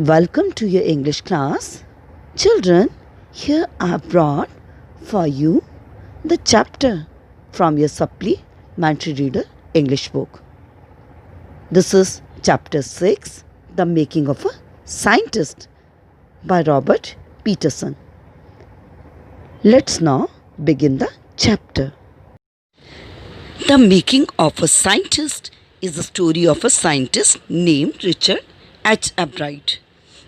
Welcome to your English class. Children, here I have brought for you the chapter from your supplementary reader English book. This is chapter 6, The Making of a Scientist by Robert Peterson. Let's now begin the chapter. The Making of a Scientist is the story of a scientist named Richard H. Albright.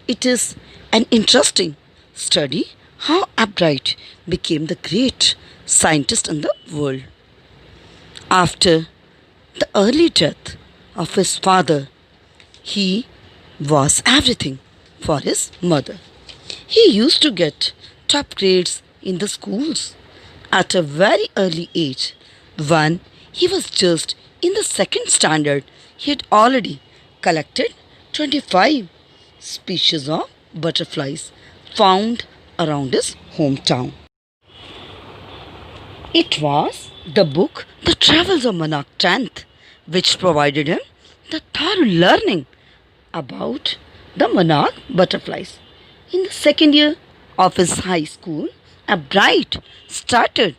It is an interesting study how Albright became the great scientist in the world. After the early death of his father, he was everything for his mother. He used to get top grades in the schools at a very early age. When he was just in the second standard, he had already collected 25 species of butterflies found around his hometown. It was the book The Travels of Monarch Tenth which provided him the thorough learning about the monarch butterflies. In the second year of his high school, Albright started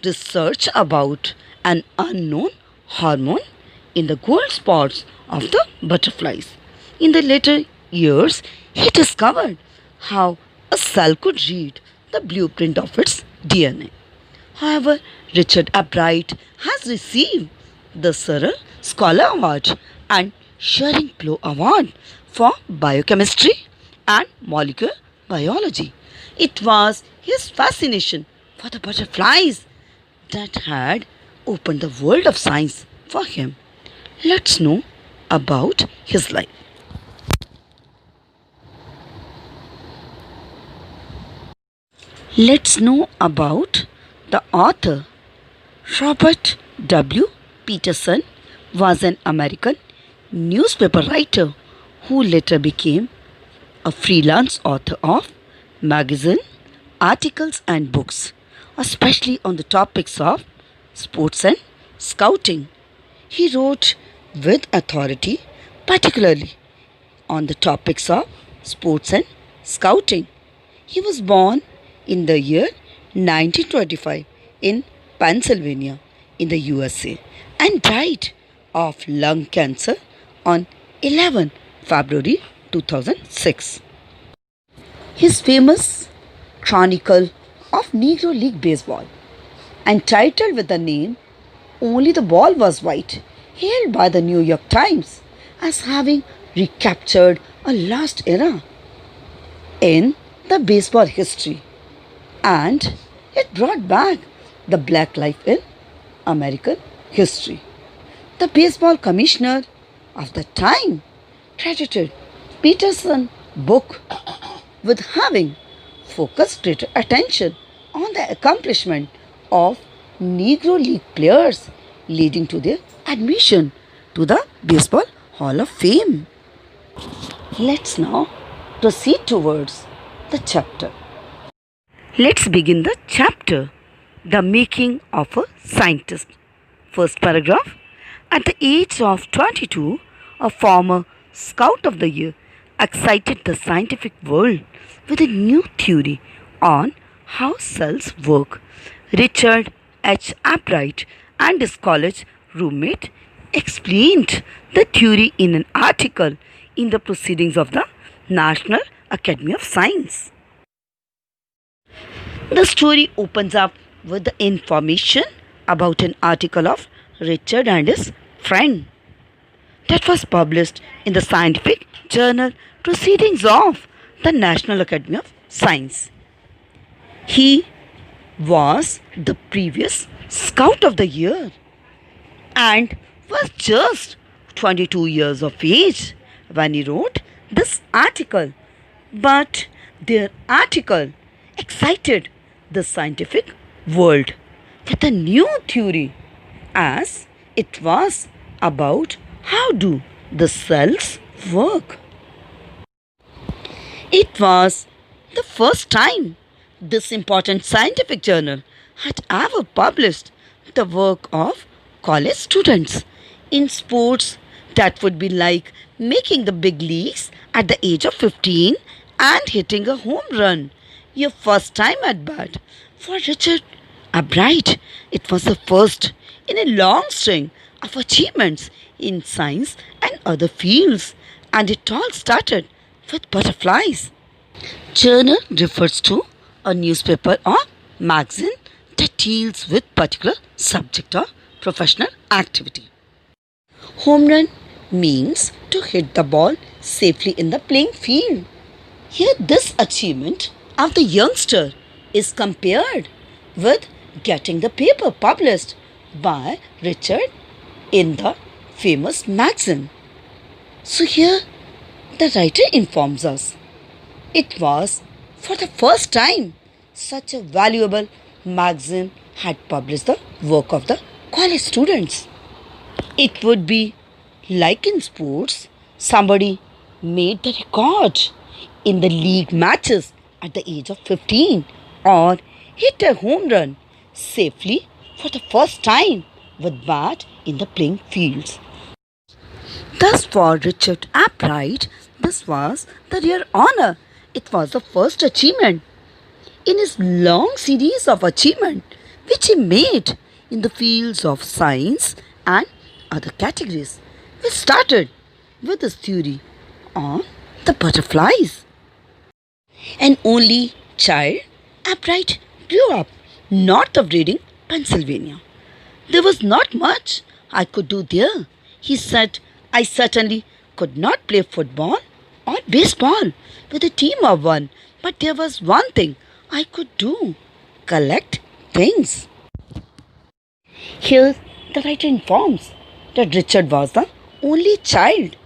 research about an unknown hormone in the gold spots of the butterflies. In the later years, he discovered how a cell could read the blueprint of its DNA. However, Richard Albright has received the Searle Scholar Award and Shering-Plough Award for biochemistry and molecular biology. It was his fascination for the butterflies that had opened the world of science for him. Let's know about his life. Let's know about the author. Robert W. Peterson was an American newspaper writer who later became a freelance author of magazine articles and books, especially on the topics of sports and scouting. He wrote with authority, particularly on the topics of sports and scouting. He was born in the year 1925 in Pennsylvania in the USA and died of lung cancer on 11 February 2006. His famous Chronicle of Negro League Baseball, entitled with the name Only the Ball Was White, hailed by the New York Times as having recaptured a lost era in the baseball history, and it brought back the black life in American history. The baseball commissioner of the time credited Peterson's book with having focused greater attention on the accomplishment of Negro League players, leading to their admission to the Baseball Hall of Fame. Let's now proceed towards the chapter. Let's begin the chapter, The Making of a Scientist. First paragraph. At the age of 22, a former Scout of the Year excited the scientific world with a new theory on how cells work. Richard H. Albright and his college roommate explained the theory in an article in the Proceedings of the National Academy of Science. The story opens up with the information about an article of Richard and his friend that was published in the scientific journal Proceedings of the National Academy of Science. He was the previous Scout of the Year and was just 22 years of age when he wrote this article. But their article excited the scientific world with a new theory, as it was about how do the cells work. It was the first time this important scientific journal had ever published the work of college students in sports that would be like making the big leagues at the age of 15 and hitting a home run. Your first time at bat. For Richard Albright, it was the first in a long string of achievements in science and other fields, and it all started with butterflies. Journal refers to a newspaper or magazine that deals with particular subject or professional activity. Home run means to hit the ball safely in the playing field. Here, this achievement of the youngster is compared with getting the paper published by Richard in the famous magazine. So, here the writer informs us it was for the first time such a valuable magazine had published the work of the college students. It would be like in sports, somebody made the record in the league matches at the age of 15 or hit a home run safely for the first time with bat in the playing fields. Thus, for Richard Albright, this was the rare honor. It was the first achievement in his long series of achievement which he made in the fields of science and other categories. We started with his theory on the butterflies. An only child, Albright grew up north of Reading, Pennsylvania. There was not much I could do there. He said, I certainly could not play football or baseball with a team of one, but there was one thing I could do: collect things. Here, the writer informs that Richard was the only child.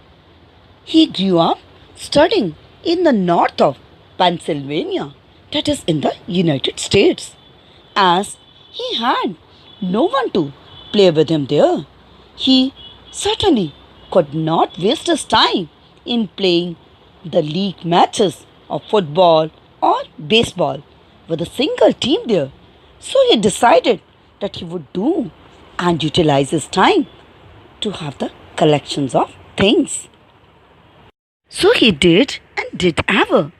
He grew up studying in the north of Pennsylvania, that is in the United States. As he had no one to play with him there, he certainly could not waste his time in playing the league matches of football or baseball with a single team there. So he decided that he would do and utilize his time to have the collections of things. So he did and did ever.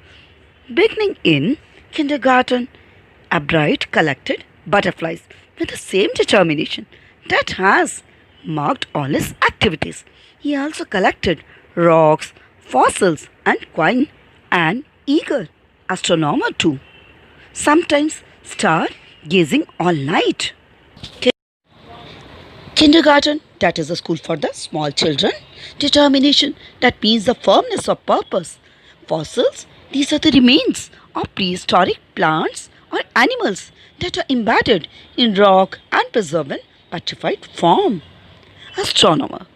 Beginning in kindergarten, Albright collected butterflies with the same determination that has marked all his activities. He also collected rocks, fossils, and coin, and eager astronomer too. Sometimes star gazing all night. Kindergarten, that is a school for the small children. Determination, that means the firmness of purpose. Fossils, these are the remains of prehistoric plants or animals that are embedded in rock and preserved in petrified form. Astronomer,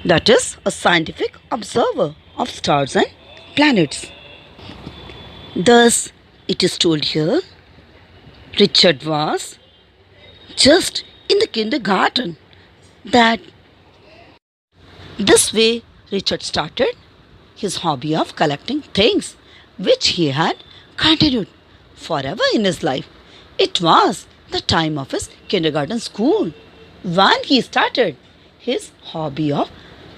that is a scientific observer of stars and planets. Thus, it is told here, Richard was just in the kindergarten. That this way Richard started his hobby of collecting things, which he had continued forever in his life. It was the time of his kindergarten school when he started his hobby of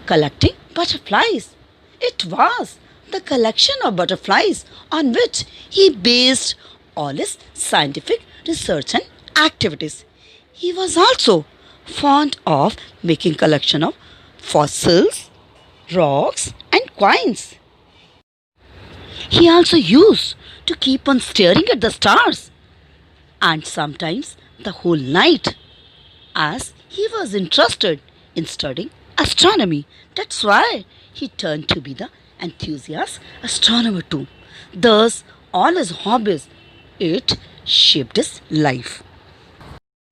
collecting butterflies. It was the collection of butterflies on which he based all his scientific research and activities. He was also fond of making collection of fossils, rocks, and coins. He also used to keep on staring at the stars and sometimes the whole night, as he was interested in studying astronomy. That's why he turned to be the enthusiast astronomer too. Thus, all his hobbies, it shaped his life.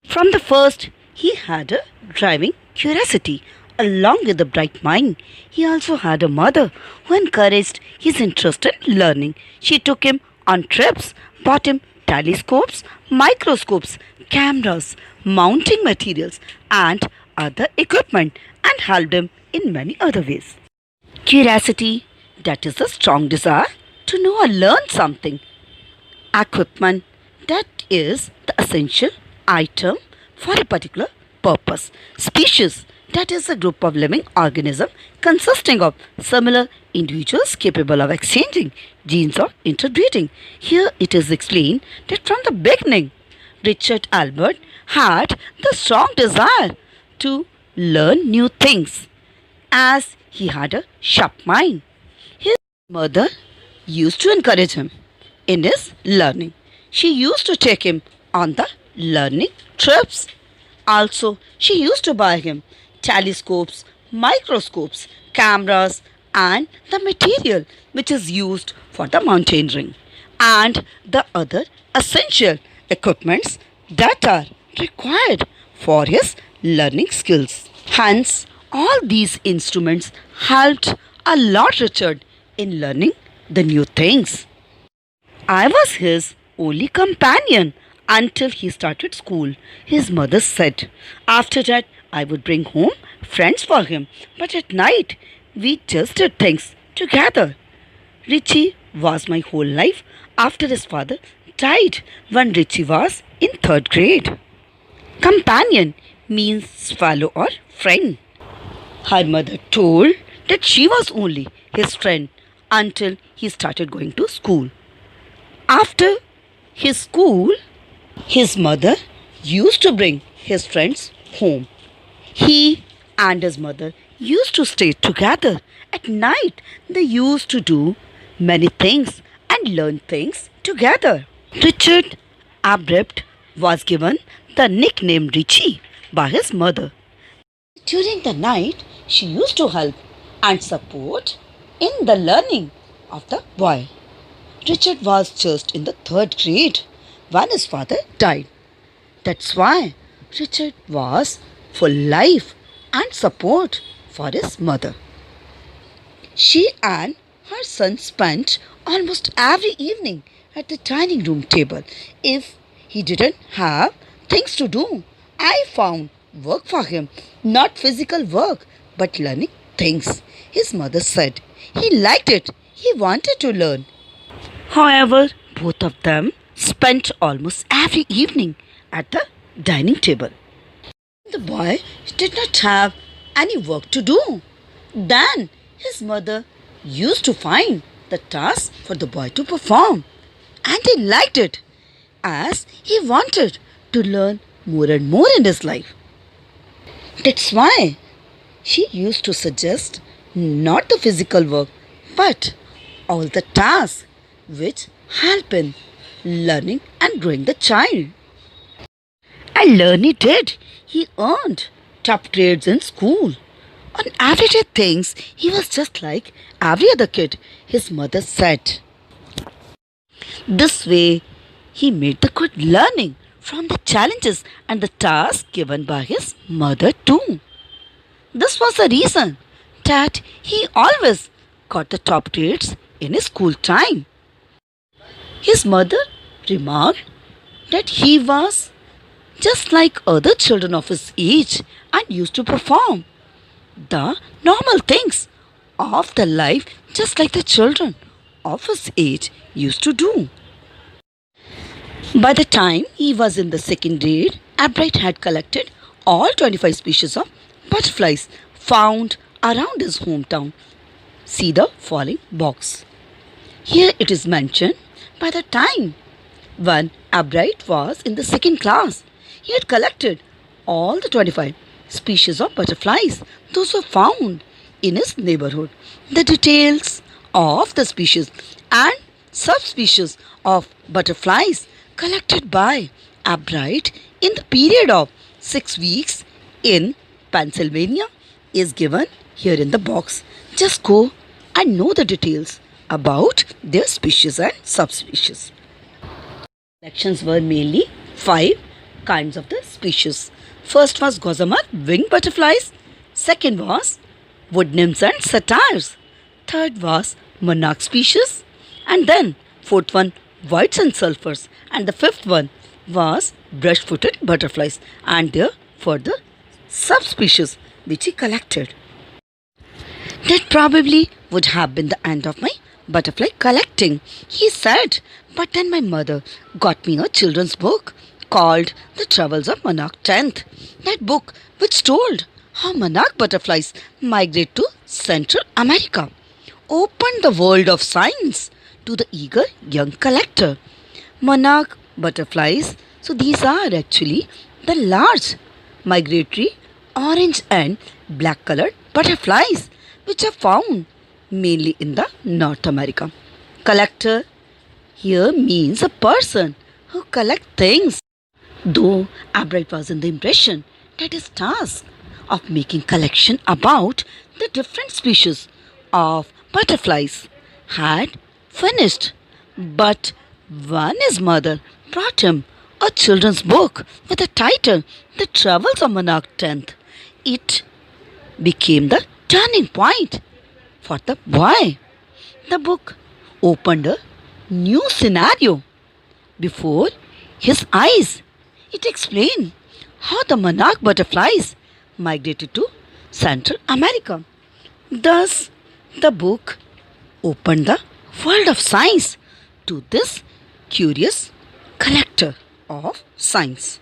From the first, he had a driving curiosity along with a bright mind. He also had a mother who encouraged his interest in learning. She took him on trips, bought him telescopes, microscopes, cameras, mounting materials, and other equipment, and helped him in many other ways. Curiosity, that is a strong desire to know or learn something. Equipment, that is the essential item for a particular purpose. Species, that is a group of living organisms consisting of similar individuals capable of exchanging genes or interbreeding. Here it is explained that from the beginning, Richard Albert had the strong desire to learn new things as he had a sharp mind. His mother used to encourage him in his learning. She used to take him on the learning trips. Also, she used to buy him telescopes, microscopes, cameras, and the material which is used for the mountaineering, and the other essential equipments that are required for his learning skills. Hence, all these instruments helped a lot Richard in learning the new things. I was his only companion until he started school, his mother said. After that, I would bring home friends for him, but at night we just did things together. Richie was my whole life after his father died when Richie was in third grade. Companion means fellow or friend. Her mother told that she was only his friend until he started going to school. After his school, his mother used to bring his friends home. He and his mother used to stay together. At night, they used to do many things and learn things together. Richard Abrupt was given the nickname Richie by his mother. During the night, she used to help and support in the learning of the boy. Richard was just in the third grade when his father died. That's why Richard was full life and support for his mother. She and her son spent almost every evening at the dining room table. If he didn't have things to do, I found work for him, not physical work, but learning things. His mother said he liked it, he wanted to learn. However, both of them spent almost every evening at the dining table. The boy did not have any work to do. Then his mother used to find the task for the boy to perform, and he liked it as he wanted to learn more and more in his life. That's why she used to suggest not the physical work but all the tasks which help in learning and growing the child. And learn he did. He earned top grades in school. On everyday things, he was just like every other kid, his mother said. This way, he made the good learning from the challenges and the tasks given by his mother too. This was the reason that he always got the top grades in his school time. His mother remarked that he was just like other children of his age and used to perform the normal things of the life just like the children of his age used to do. By the time he was in the second grade, Albright had collected all 25 species of butterflies found around his hometown. See the following box. Here it is mentioned by the time when Albright was in the second class, he had collected all the 25 species of butterflies, those were found in his neighborhood. The details of the species and subspecies of butterflies collected by Albright in the period of 6 weeks in Pennsylvania is given here in the box. Just go and know the details about their species and subspecies. Collections were mainly 5 kinds of the species. First was gossamer winged butterflies. Second was wood nymphs and satyrs. Third was monarch species. And then fourth one whites and sulphurs. And the fifth one was brush-footed butterflies and their further subspecies which he collected. That probably would have been the end of my butterfly collecting, he said. But then my mother got me a children's book called The Travels of Monarch Tenth. That book which told how monarch butterflies migrate to Central America opened the world of science to the eager young collector. Monarch butterflies, so these are actually the large migratory orange and black colored butterflies which are found mainly in the North America. Collector here means a person who collects things. Though Albright was in the impression that his task of making collection about the different species of butterflies had finished, but when his mother brought him a children's book with the title The Travels of Monarch Tenth, it became the turning point for the boy. The book opened a new scenario before his eyes. It explained how the monarch butterflies migrated to Central America. Thus, the book opened the world of science to this curious collector of science.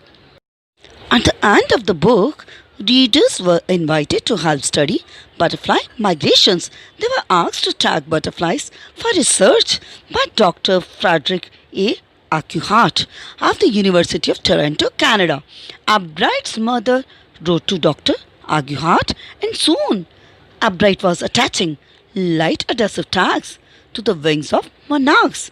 At the end of the book, readers were invited to help study butterfly migrations. They were asked to tag butterflies for research by Dr. Frederick A. Urquhart of the University of Toronto, Canada. Albright's mother wrote to Dr. Urquhart, and soon Albright was attaching light adhesive tags to the wings of monarchs.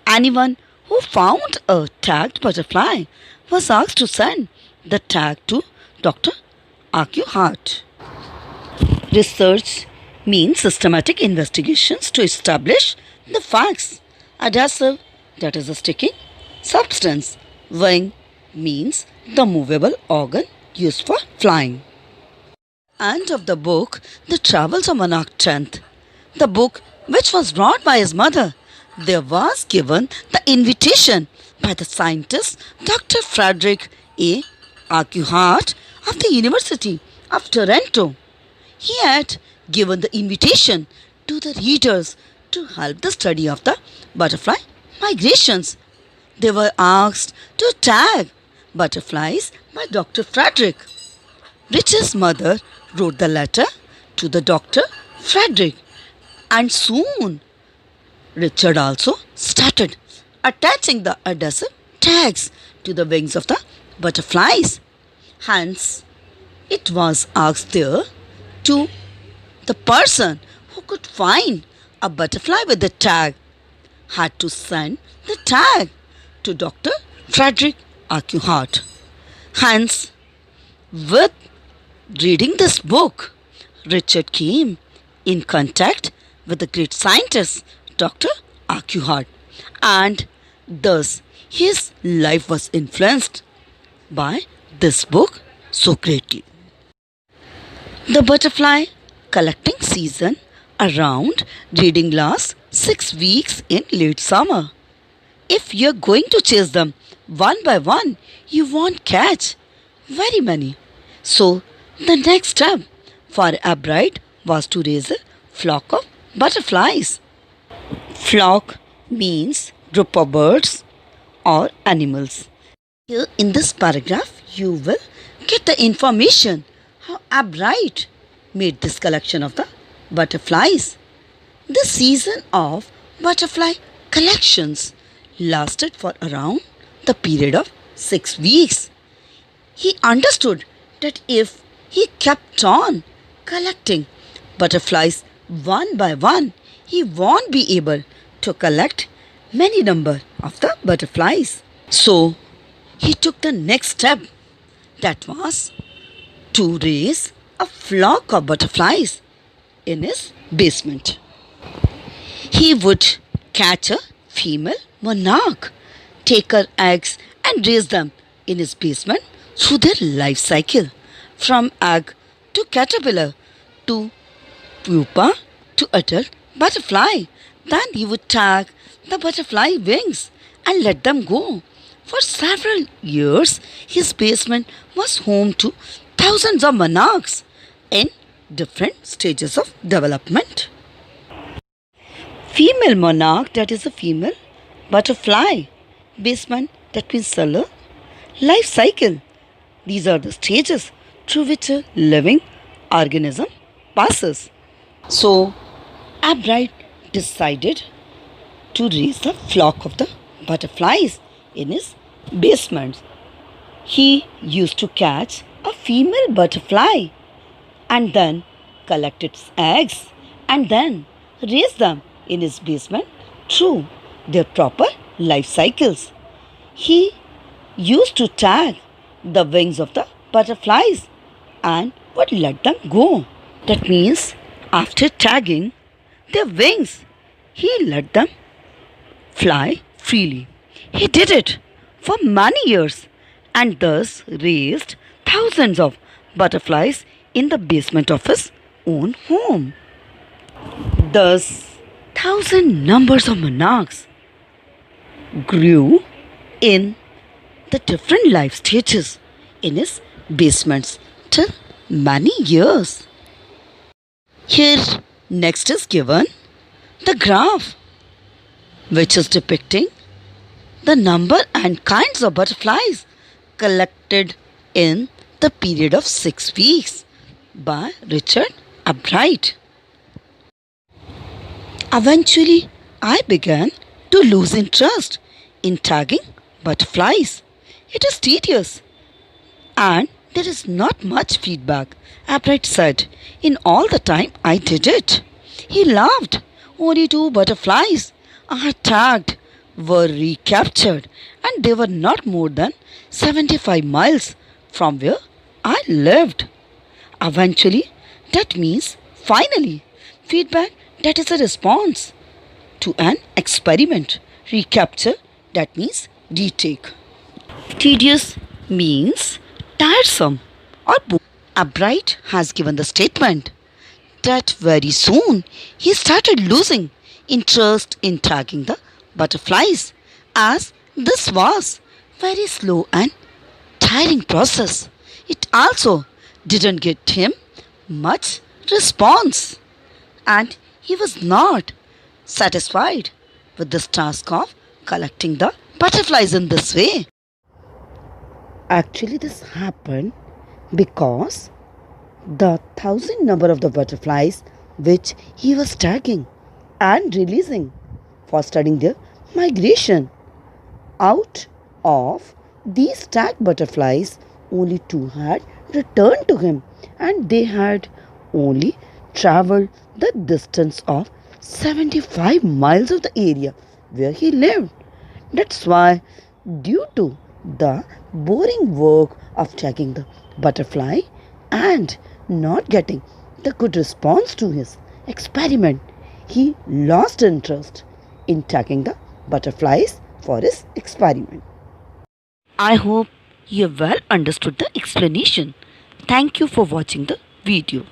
Anyone who found a tagged butterfly was asked to send the tag to Dr. Urquhart. Research means systematic investigations to establish the facts. Adhesive, that is a sticky substance. Wing means the movable organ used for flying. End of the book, The Travels of Monarch Tenth. The book, which was brought by his mother, there was given the invitation by the scientist Dr. Frederick A. Urquhart of the University of Toronto. He had given the invitation to the readers to help the study of the butterfly migrations. They were asked to tag butterflies by Dr. Frederick. Rich's mother wrote the letter to the Dr. Frederick, and soon Richard also started attaching the adhesive tags to the wings of the butterflies. Hence, it was asked there to the person who could find a butterfly with the tag had to send the tag to Dr. Frederick Urquhart. Hence, with reading this book, Richard came in contact with the great scientist Dr. Urquhart, and thus his life was influenced by this book so greatly. The butterfly collecting season around reading lasts 6 weeks in late summer. If you're going to chase them one by one, you won't catch very many. So, the next step for Albright was to raise a flock of butterflies. Flock means group of birds or animals. Here in this paragraph, you will get the information how Albright made this collection of the butterflies. The season of butterfly collections lasted for around the period of 6 weeks. He understood that if he kept on collecting butterflies one by one, he won't be able to collect many number of the butterflies. So, he took the next step, that was to raise a flock of butterflies in his basement. He would catch a female monarch, take her eggs and raise them in his basement through their life cycle, from egg to caterpillar to pupa to adult butterfly. Then he would tag the butterfly wings and let them go. For several years, his basement was home to thousands of monarchs in different stages of development. Female monarch, that is a female butterfly. Basement, that means life cycle. These are the stages through which a living organism passes. So, Albright decided to raise the flock of the butterflies in his basement. He used to catch a female butterfly and then collect its eggs and then raise them in his basement through their proper life cycles. He used to tag the wings of the butterflies and would let them go. That means after tagging their wings, he let them fly freely. He did it for many years and thus raised thousands of butterflies in the basement of his own home. Thus, thousand numbers of monarchs grew in the different life stages in his basements till many years. Here next is given the graph which is depicting the number and kinds of butterflies collected in the period of 6 weeks by Richard Albright. Eventually, I began to lose interest in tagging butterflies. It is tedious and there is not much feedback, Albright said, in all the time I did it. He laughed. Only 2 butterflies I had tagged were recaptured and they were not more than 75 miles from where I lived. Eventually, that means finally, feedback that is a response to an experiment. Recapture that means retake. Tedious means tiresome or boring. Albright has given the statement that very soon he started losing interest in tagging the butterflies as this was very slow and tiring process. It also didn't get him much response and he was not satisfied with this task of collecting the butterflies in this way. Actually, this happened because the thousand number of the butterflies which he was tagging and releasing for studying their migration. Out of these tagged butterflies, only 2 had returned to him and they had only travelled the distance of 75 miles of the area where he lived. That's why, due to the boring work of tagging the butterfly and not getting the good response to his experiment, he lost interest in tagging the butterflies for his experiment. I hope you have well understood the explanation. Thank you for watching the video.